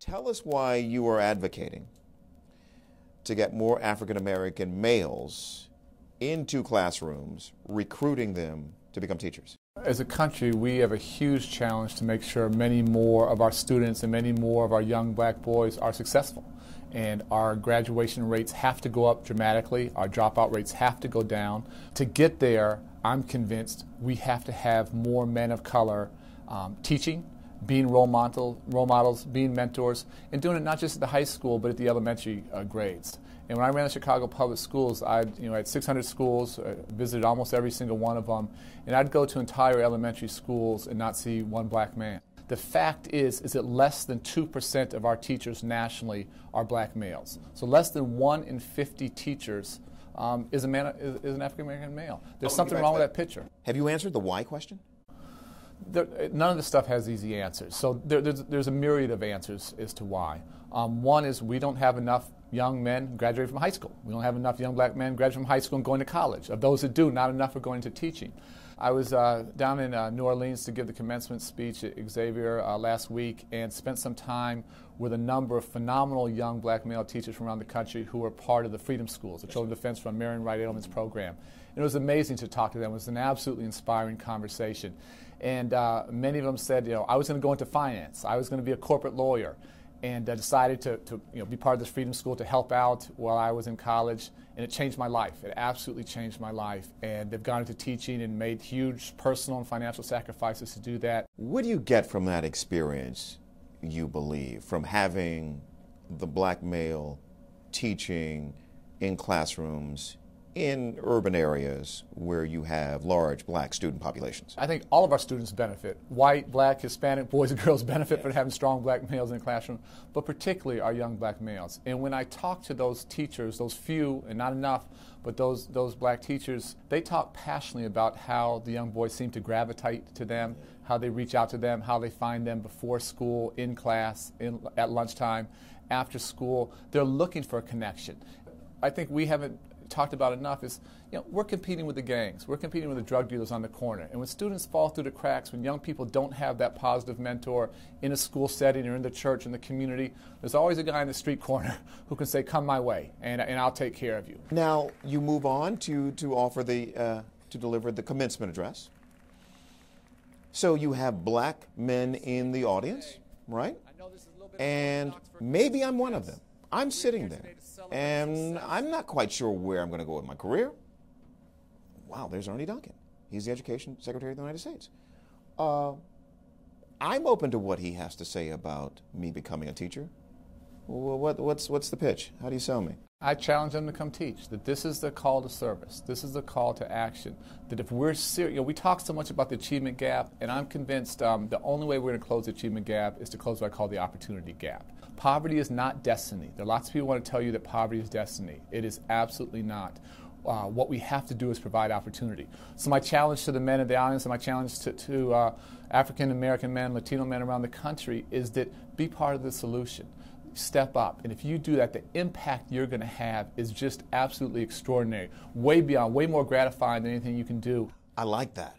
Tell us why you are advocating to get more African American males into classrooms, recruiting them to become teachers. As a country, we have a huge challenge to make sure many more of our students and many more of our young black boys are successful. And our graduation rates have to go up dramatically. Our dropout rates have to go down. To get there, I'm convinced we have to have more men of color teaching, being role models, being mentors, and doing it not just at the high school, but at the elementary grades. And when I ran the Chicago Public Schools, I had 600 schools, visited almost every single one of them, and I'd go to entire elementary schools and not see one black man. The fact is that less than 2% of our teachers nationally are black males. So less than 1 in 50 teachers is an African American male. There's something wrong with that picture. Have you answered the why question? None of this stuff has easy answers. So there's a myriad of answers as to why. One is we don't have enough young men graduating from high school. We don't have enough young black men graduating from high school and going to college. Of those that do, not enough are going to teaching. I was down in New Orleans to give the commencement speech at Xavier last week and spent some time with a number of phenomenal young black male teachers from around the country who were part of the Freedom Schools, the Children's Defense Fund, Marian Wright Edelman's program. And it was amazing to talk to them. It was an absolutely inspiring conversation. And many of them said, I was going to go into finance. I was going to be a corporate lawyer. And decided to be part of this Freedom School to help out while I was in college, and it changed my life. It absolutely changed my life. And they've gone into teaching and made huge personal and financial sacrifices to do that. What do you get from that experience, you believe, from having the black male teaching in classrooms in urban areas where you have large black student populations? I think all of our students benefit. White, black, Hispanic boys and girls benefit from having strong black males in the classroom, but particularly our young black males. And when I talk to those teachers, those few, and not enough, but those black teachers, they talk passionately about how the young boys seem to gravitate to them, how they reach out to them, how they find them before school, in class, at lunchtime, after school. They're looking for a connection. I think we haven't talked about enough is, we're competing with the gangs. We're competing with the drug dealers on the corner. And when students fall through the cracks, when young people don't have that positive mentor in a school setting or in the church, in the community, there's always a guy in the street corner who can say, come my way, and I'll take care of you. Now, you move on to offer to deliver the commencement address. So you have black men in the audience, right? And maybe I'm one of them. I'm sitting there, and I'm not quite sure where I'm going to go with my career. Wow, there's Arne Duncan. He's the Education Secretary of the United States. I'm open to what he has to say about me becoming a teacher. Well, what's the pitch? How do you sell me? I challenge them to come teach, that this is the call to service. This is the call to action. That if we're serious, we talk so much about the achievement gap, and I'm convinced the only way we're going to close the achievement gap is to close what I call the opportunity gap. Poverty is not destiny. There are lots of people who want to tell you that poverty is destiny. It is absolutely not. What we have to do is provide opportunity. So my challenge to the men in the audience and my challenge to African American men, Latino men around the country is that be part of the solution. Step up. And if you do that, the impact you're going to have is just absolutely extraordinary. Way beyond, way more gratifying than anything you can do. I like that.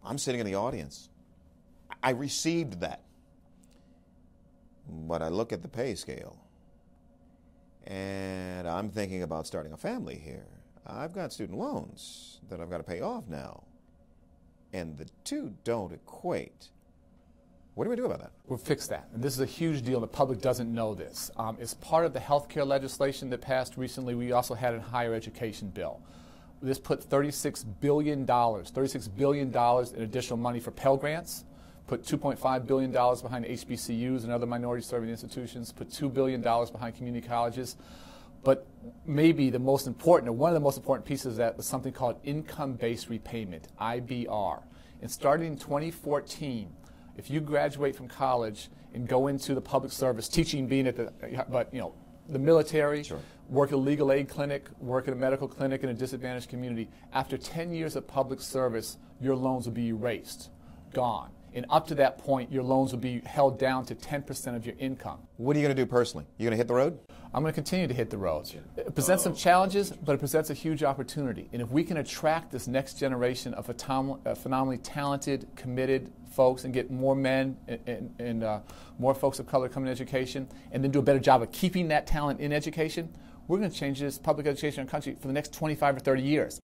I'm sitting in the audience. I received that. But I look at the pay scale, and I'm thinking about starting a family here. I've got student loans that I've got to pay off now, and the two don't equate. What do we do about that? We'll fix that. And this is a huge deal. The public doesn't know this. As part of the health care legislation that passed recently, we also had a higher education bill. This put $36 billion in additional money for Pell Grants, put $2.5 billion behind HBCUs and other minority-serving institutions, put $2 billion behind community colleges. But maybe the most important, or one of the most important pieces of that was something called income-based repayment, IBR. And starting in 2014, if you graduate from college and go into the public service, teaching being at the military, sure, work at a legal aid clinic, work at a medical clinic in a disadvantaged community, after 10 years of public service, your loans will be erased, gone. And up to that point, your loans will be held down to 10% of your income. What are you going to do personally? You going to hit the road? I'm going to continue to hit the roads. It presents some challenges, but it presents a huge opportunity. And if we can attract this next generation of phenomenally talented, committed folks and get more men and more folks of color coming to education, and then do a better job of keeping that talent in education, we're going to change this public education in our country for the next 25 or 30 years.